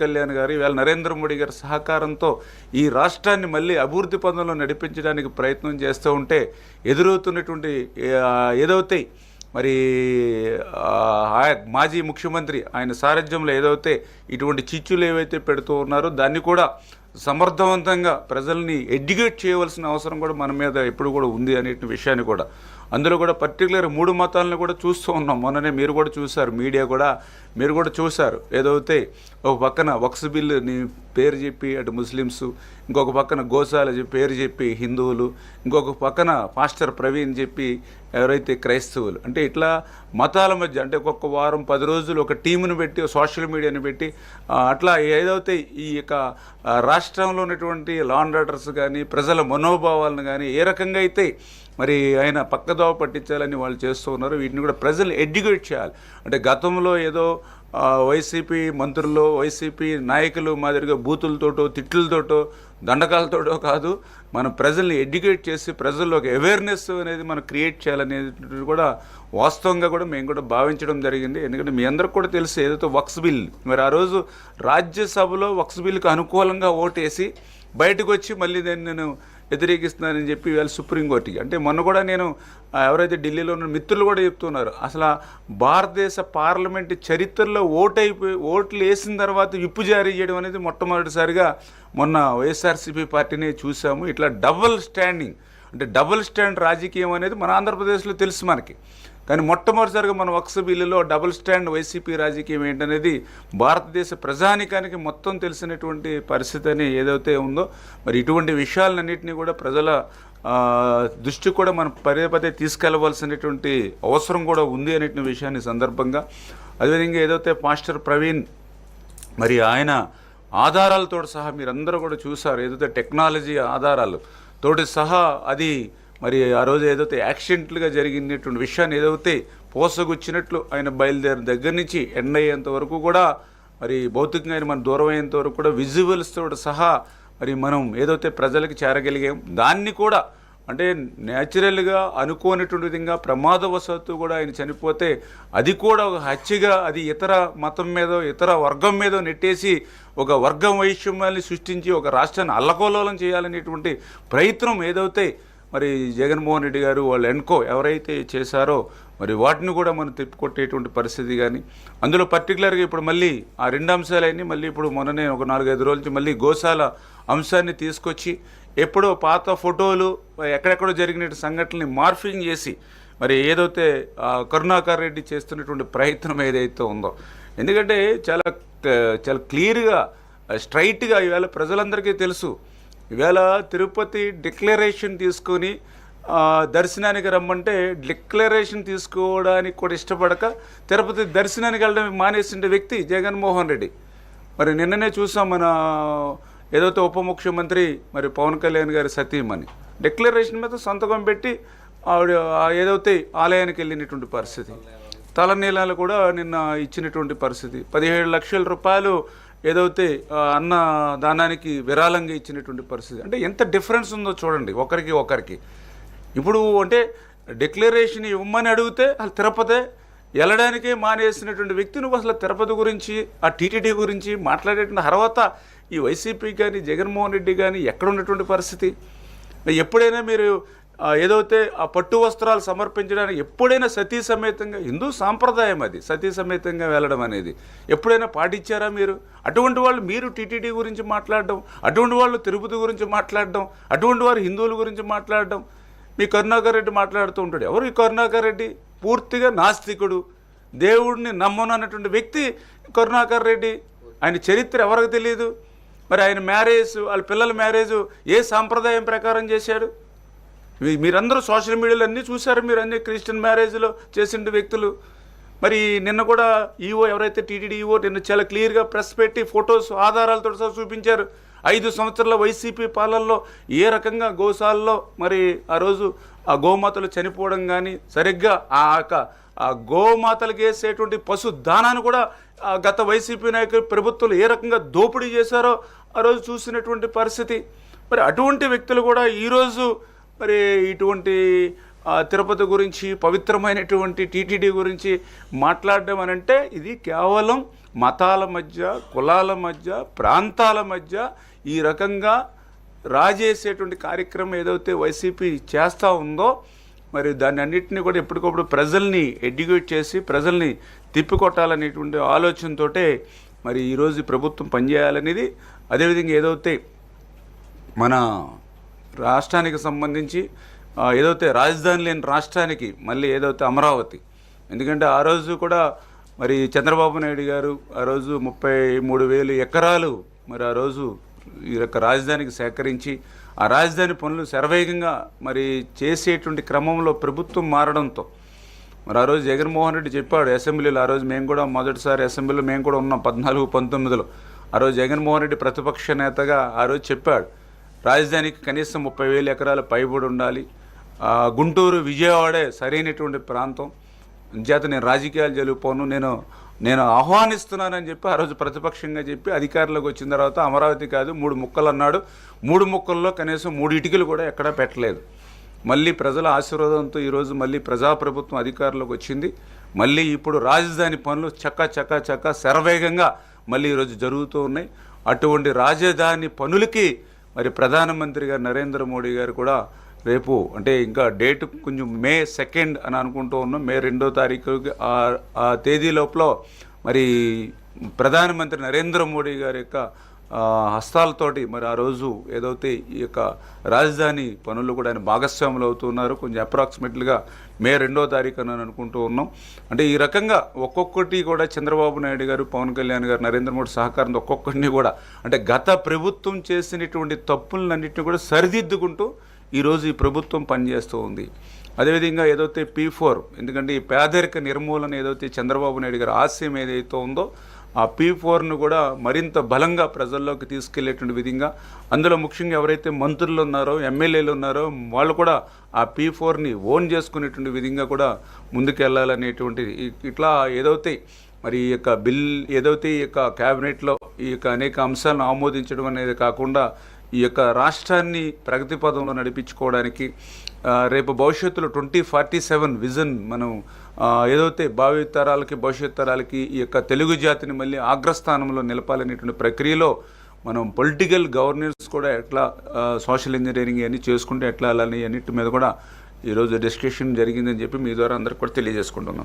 కళ్యాణ్ గారు ఇవాళ నరేంద్ర మోడీ గారి సహకారంతో ఈ రాష్ట్రాన్ని మళ్ళీ అభివృద్ధి పదంలో నడిపించడానికి ప్రయత్నం చేస్తూ ఉంటే ఎదురవుతున్నటువంటి ఏదైతే మరి మాజీ ముఖ్యమంత్రి ఆయన సారథ్యంలో ఏదైతే ఇటువంటి చిచ్చులు ఏవైతే పెడుతూ ఉన్నారో దాన్ని కూడా సమర్థవంతంగా ప్రజల్ని ఎడ్యుకేట్ చేయవలసిన అవసరం కూడా మన మీద ఎప్పుడు కూడా ఉంది అనే విషయాన్ని కూడా అందులో కూడా పర్టికులర్ 3 మతాలను కూడా చూస్తూ ఉన్నాం. మొన్ననే మీరు కూడా చూశారు, మీడియా కూడా మీరు కూడా చూశారు. ఏదైతే ఒక పక్కన వక్స్ బిల్లుని పేరు చెప్పి అటు ముస్లిమ్స్, ఇంకొక పక్కన గోశాల పేరు చెప్పి హిందువులు, ఇంకొక పక్కన పాస్టర్ ప్రవీణ్ చెప్పి ఎవరైతే క్రైస్తవులు, అంటే ఇట్లా మతాల మధ్య అంటే ఒక్కొక్క వారం 10 రోజులు ఒక టీమును పెట్టి సోషల్ మీడియాని పెట్టి అట్లా ఏదైతే ఈ యొక్క రాష్ట్రంలో ఉన్నటువంటి లా అండ్ ఆర్డర్స్ కానీ ప్రజల మనోభావాలను కానీ ఏ రకంగా అయితే మరి ఆయన పక్కదోవ పట్టించాలని వాళ్ళు చేస్తూ ఉన్నారు. వీటిని కూడా ప్రజలు ఎడ్యుకేట్ చేయాలి. అంటే గతంలో ఏదో వైసీపీ మంత్రులు వైసీపీ నాయకులు మాదిరిగా బూతులతోటో తిట్లతోటో దండకాలతోటో కాదు, మనం ప్రజల్ని ఎడ్యుకేట్ చేసి ప్రజల్లో ఒక అవేర్నెస్ అనేది మనం క్రియేట్ చేయాలనేది కూడా వాస్తవంగా కూడా మేము కూడా భావించడం జరిగింది. ఎందుకంటే మీ అందరికి కూడా తెలుసు ఏదైతే వక్స్ బిల్, మరి ఆ రోజు రాజ్యసభలో వక్స్ బిల్కి అనుకూలంగా ఓటేసి బయటకు వచ్చి మళ్ళీ దాన్ని నేను వ్యతిరేకిస్తున్నానని చెప్పి ఇవాళ సుప్రీంకోర్టుకి, అంటే మొన్న కూడా నేను ఎవరైతే ఢిల్లీలో ఉన్న మిత్రులు కూడా చెప్తున్నారు, అసలు భారతదేశ పార్లమెంటు చరిత్రలో ఓట్లు వేసిన తర్వాత విప్పు జారీ చేయడం అనేది మొట్టమొదటిసారిగా మొన్న వైఎస్ఆర్సీపీ పార్టీని చూసాము. ఇట్లా డబుల్ స్టాండింగ్, అంటే డబుల్ స్టాండ్ రాజకీయం అనేది మన ఆంధ్రప్రదేశ్లో తెలుసు మనకి, కానీ మొట్టమొదటిసారిగా మన వక్స్ బిల్లులో డబుల్ స్టాండ్ వైసీపీ రాజకీయం ఏంటనేది భారతదేశ ప్రజానికానికి మొత్తం తెలిసినటువంటి పరిస్థితి అని ఏదైతే ఉందో, మరి ఇటువంటి విషయాలన్నింటినీ కూడా ప్రజల దృష్టికి కూడా మనం పదే తీసుకెళ్లవలసినటువంటి అవసరం కూడా ఉంది అనే విషయాన్ని సందర్భంగా, అదేవిధంగా ఏదైతే మాస్టర్ ప్రవీణ్ మరి ఆయన ఆధారాలతో సహా మీరందరూ కూడా చూసారు, ఏదైతే టెక్నాలజీ ఆధారాలు తోటి సహా అది మరి ఆ రోజు ఏదైతే యాక్సిడెంట్లుగా జరిగినటువంటి విషయాన్ని ఏదైతే పోసగుచ్చినట్లు ఆయన బయలుదేరిన దగ్గర నుంచి ఎండ్ అయ్యేంత వరకు కూడా మరి భౌతికంగా ఆయన మనం దూరం అయ్యేంత వరకు కూడా విజువల్స్తో సహా మరి మనం ఏదైతే ప్రజలకు చేరగలిగాం, దాన్ని కూడా అంటే న్యాచురల్గా అనుకోనటువంటి విధంగా ప్రమాదవశాత్తు కూడా ఆయన చనిపోతే అది కూడా ఒక హత్యగా అది ఇతర మతం మీదో ఇతర వర్గం మీదో నెట్టేసి ఒక వర్గం వైషమ్యాన్ని సృష్టించి ఒక రాష్ట్రాన్ని అల్లకల్లోలం చేయాలనేటువంటి ప్రయత్నం ఏదైతే మరి జగన్మోహన్ రెడ్డి గారు వాళ్ళు ఎన్కో ఎవరైతే చేశారో మరి వాటిని కూడా మనం తిప్పికొట్టేటువంటి పరిస్థితి కానీ, అందులో పర్టికులర్గా ఇప్పుడు మళ్ళీ ఆ 2 అంశాలన్నీ మళ్ళీ ఇప్పుడు మొన్ననే ఒక 4-5 రోజుల నుంచి మళ్ళీ గోశాల అంశాన్ని తీసుకొచ్చి ఎప్పుడో పాత ఫోటోలు ఎక్కడెక్కడో జరిగిన సంఘటనని మార్ఫింగ్ చేసి మరి ఏదైతే కరుణాకర్ రెడ్డి చేస్తున్నటువంటి ప్రయత్నం ఏదైతే ఉందో, ఎందుకంటే చాలా క్లియర్గా స్ట్రైట్గా ఇవాళ ప్రజలందరికీ తెలుసు, ఇవాళ తిరుపతి డిక్లరేషన్ తీసుకొని దర్శనానికి రమ్మంటే డిక్లరేషన్ తీసుకోవడానికి కూడా ఇష్టపడక తిరుపతి దర్శనానికి వెళ్ళడం మానేసిన వ్యక్తి జగన్మోహన్ రెడ్డి. మరి నిన్ననే చూసాం మన ఏదైతే ఉప ముఖ్యమంత్రి మరి పవన్ కళ్యాణ్ గారి సతీమణి డిక్లరేషన్ మీద సంతకం పెట్టి ఆవిడ ఏదైతే ఆలయానికి వెళ్ళినటువంటి పరిస్థితి, తలనీలాలు కూడా నిన్న ఇచ్చినటువంటి పరిస్థితి, 17 లక్షల రూపాయలు ఏదైతే అన్న దానానికి విరాళంగా ఇచ్చినటువంటి పరిస్థితి. అంటే ఎంత డిఫరెన్స్ ఉందో చూడండి ఒకరికి. ఇప్పుడు అంటే డిక్లరేషన్ ఇవ్వమని అడిగితే అసలు తిరుపతి వెళ్ళడానికే మానేసినటువంటి వ్యక్తి నువ్వు అసలు తిరుపతి గురించి ఆ టీటీడీ గురించి మాట్లాడేటువంటి అర్హత ఈ వైసీపీ కానీ జగన్మోహన్ రెడ్డి కానీ ఎక్కడ ఉన్నటువంటి పరిస్థితి? ఎప్పుడైనా మీరు ఏదైతే ఆ పట్టు వస్త్రాలు సమర్పించడానికి ఎప్పుడైనా సతీ సమేతంగా, హిందూ సాంప్రదాయం అది సతీ సమేతంగా వెళ్ళడం అనేది ఎప్పుడైనా పాటించారా మీరు? అటువంటి వాళ్ళు మీరు టీటీడీ గురించి మాట్లాడడం, అటువంటి వాళ్ళు తిరుపతి గురించి మాట్లాడడం, అటువంటి వారు హిందువుల గురించి మాట్లాడడం, మీ కరుణాకర్ రెడ్డి మాట్లాడుతూ ఉంటాడు. ఎవరు ఈ కరుణాకర్ రెడ్డి? పూర్తిగా నాస్తికుడు, దేవుడిని నమ్మను అన్నటువంటి వ్యక్తి కరుణాకర్ రెడ్డి. ఆయన చరిత్ర ఎవరికి తెలియదు. మరి ఆయన మ్యారేజ్, వాళ్ళ పిల్లల మ్యారేజ్ ఏ సాంప్రదాయం ప్రకారం చేశాడు? మీరందరూ సోషల్ మీడియాలో అన్నీ చూశారు, మీరు అన్ని క్రిస్టియన్ మ్యారేజ్లో చేసిన వ్యక్తులు. మరి నిన్న కూడా ఈవో ఎవరైతే టీటీడీ ఈవో నిన్న చాలా క్లియర్గా ప్రెస్ పెట్టి ఫొటోస్ ఆధారాలతో సహా చూపించారు. 5 సంవత్సరాల వైసీపీ పాలనలో ఏ రకంగా గోశాలలో మరి ఆ రోజు ఆ గోమాతలు చనిపోవడం కానీ, సరిగ్గా ఆ గోమాతలకు వేసేటువంటి పశు దానాన్ని కూడా గత వైసీపీ నాయకులు ప్రభుత్వాలు ఏ రకంగా దోపిడీ చేశారో ఆ రోజు చూసినటువంటి పరిస్థితి. మరి అటువంటి వ్యక్తులు కూడా ఈరోజు మరి ఇటువంటి తిరుపతి గురించి పవిత్రమైనటువంటి టీటీడీ గురించి మాట్లాడడం అనంటే ఇది కేవలం మతాల మధ్య, కులాల మధ్య, ప్రాంతాల మధ్య ఈ రకంగా రాజేసేటువంటి కార్యక్రమం ఏదైతే వైసీపీ చేస్తూ ఉందో మరి దాన్ని అన్నింటినీ కూడా ఎప్పటికప్పుడు ప్రజల్ని ఎడ్యుకేట్ చేసి ప్రజల్ని తిప్పికొట్టాలనేటువంటి ఆలోచనతోటే మరి ఈరోజు ప్రభుత్వం పనిచేయాలనేది. అదేవిధంగా ఏదైతే మన రాష్ట్రానికి సంబంధించి ఏదైతే రాజధాని లేని రాష్ట్రానికి మళ్ళీ ఏదైతే అమరావతి, ఎందుకంటే ఆ రోజు కూడా మరి చంద్రబాబు నాయుడు గారు ఆ రోజు 33,000 ఎకరాలు మరి ఆ రోజు ఈ యొక్క రాజధానికి సేకరించి ఆ రాజధాని పనులు శరవేగంగా మరి చేసేటువంటి క్రమంలో ప్రభుత్వం మారడంతో మరి ఆ రోజు జగన్మోహన్ రెడ్డి చెప్పాడు అసెంబ్లీలో. ఆ రోజు మేము కూడా మొదటిసారి అసెంబ్లీలో మేము కూడా ఉన్నాం 14-19లో. ఆ రోజు జగన్మోహన్ రెడ్డి ప్రతిపక్ష నేతగా ఆ రోజు చెప్పాడు రాజధానికి కనీసం 30,000 ఎకరాల పైబడి ఉండాలి, గుంటూరు విజయవాడే సరైనటువంటి ప్రాంతం, చేత నేను రాజకీయాలు జరుపుకోను, నేను ఆహ్వానిస్తున్నానని చెప్పి ఆ రోజు ప్రతిపక్షంగా చెప్పి అధికారంలోకి వచ్చిన తర్వాత అమరావతి కాదు 3 ముక్కలు అన్నాడు. 3 ముక్కల్లో కనీసం 3 ఇటుకలు కూడా ఎక్కడా పెట్టలేదు. మళ్ళీ ప్రజల ఆశీర్వాదంతో ఈరోజు మళ్ళీ ప్రజాప్రభుత్వం అధికారంలోకి వచ్చింది. మళ్ళీ ఇప్పుడు రాజధాని పనులు చక్క శరవేగంగా మళ్ళీ ఈరోజు జరుగుతూ ఉన్నాయి. అటువంటి రాజధాని పనులకి మరి ప్రధానమంత్రి గారు నరేంద్ర మోడీ గారు కూడా రేపు అంటే ఇంకా డేట్ కొంచెం May 2 అని అనుకుంటూ ఉన్నాం. May 2వ తారీఖుకి ఆ తేదీ లోపల మరి ప్రధానమంత్రి నరేంద్ర మోడీ గారి యొక్క హస్తాలతోటి మరి ఆ రోజు ఏదైతే ఈ యొక్క రాజధాని పనులు కూడా ఆయన భాగస్వాములు అవుతున్నారు. కొంచెం అప్రాక్సిమేట్లీగా May 2వ తారీఖు అని అనుకుంటూ ఉన్నాం. అంటే ఈ రకంగా ఒక్కొక్కటి కూడా చంద్రబాబు నాయుడు గారు, పవన్ కళ్యాణ్ గారు, నరేంద్ర మోడీ సహకారంతో ఒక్కొక్కరిని కూడా అంటే గత ప్రభుత్వం చేసినటువంటి తప్పులన్నింటినీ కూడా సరిదిద్దుకుంటూ ఈరోజు ఈ ప్రభుత్వం పనిచేస్తూ ఉంది. అదేవిధంగా ఏదైతే P4, ఎందుకంటే ఈ పేదరిక నిర్మూలన ఏదైతే చంద్రబాబు నాయుడు గారి ఆశయం ఏదైతే ఉందో ఆ P4ను కూడా మరింత బలంగా ప్రజల్లోకి తీసుకెళ్లేటువంటి విధంగా, అందులో ముఖ్యంగా ఎవరైతే మంత్రులు ఉన్నారో, ఎమ్మెల్యేలు ఉన్నారో వాళ్ళు కూడా ఆ P4ని ఓన్ చేసుకునేటువంటి విధంగా కూడా ముందుకెళ్లాలనేటువంటి ఇట్లా ఏదైతే మరి ఈ యొక్క బిల్ ఏదైతే ఈ యొక్క క్యాబినెట్లో ఈ యొక్క అనేక అంశాలను ఆమోదించడం అనేది కాకుండా ఈ యొక్క రాష్ట్రాన్ని ప్రగతి పదంలో నడిపించుకోవడానికి రేపు భవిష్యత్తులో 2047 విజన్ మనం ఏదైతే భావితరాలకి భవిష్యత్ తరాలకి ఈ యొక్క తెలుగు జాతిని మళ్ళీ అగ్రస్థానంలో నిలపాలనేటువంటి ప్రక్రియలో మనం పొలిటికల్ గవర్నెన్స్ కూడా ఎట్లా సోషల్ ఇంజనీరింగ్ అన్నీ చేసుకుంటే ఎట్లా వెళ్ళాలి అన్నిటి మీద కూడా ఈరోజు డిస్కషన్ జరిగిందని చెప్పి మీ ద్వారా అందరికి కూడా తెలియజేసుకుంటున్నాను.